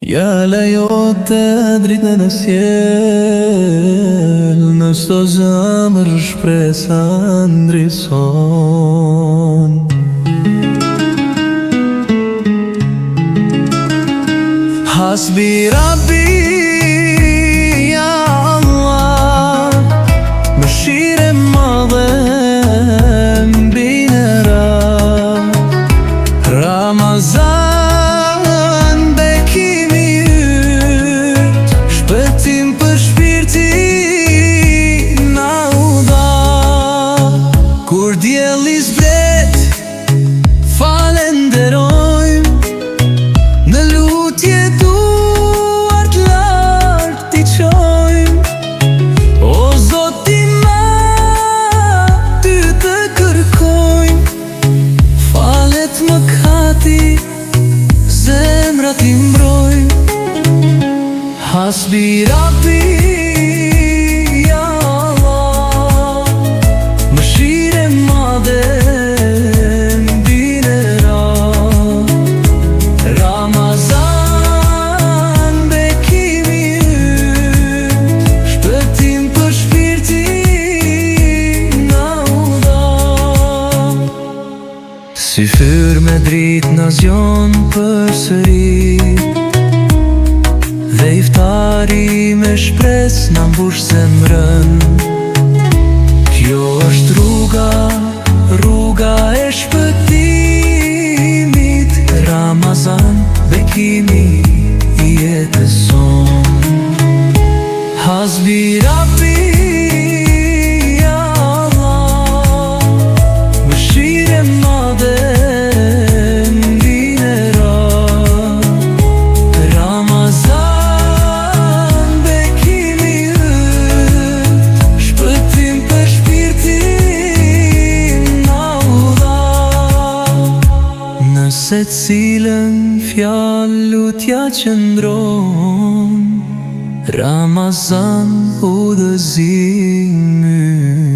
Ja lejote dritën e sjell, në çdo zemër shpresa ndrison. Hasbi Rabbi, ja Allah, mëshire madhe mbine ra. Ramazan bekimi yt, shpëtim për shpirtin na u dha. Kur dielli zbret, falenderojm, në lutje duart lart t'i qojm. O Zoti ma, ty të kërkojm, falet mëkati, zemra t'i mbrojm. Hasbi Rabbi, ja Allah, mëshire madhe mbine ra. Ramazan bekimi yt, shpëtim për shpirtin na u dha. Si fyr me drit na zgjon përsëri, dhe iftari me shpres na mbush zemrën. Kjo është rruga e shpëtimit. Ramazan bekimi i jetës son. Hasbi Rabbi, ja Allah, mëshire madhe mbine ra. Ramazan bekimi yt, shpëtim për shpirtin na u dha. Në secilën fjalë lutja qëndron, Ramazan udhëzim yt.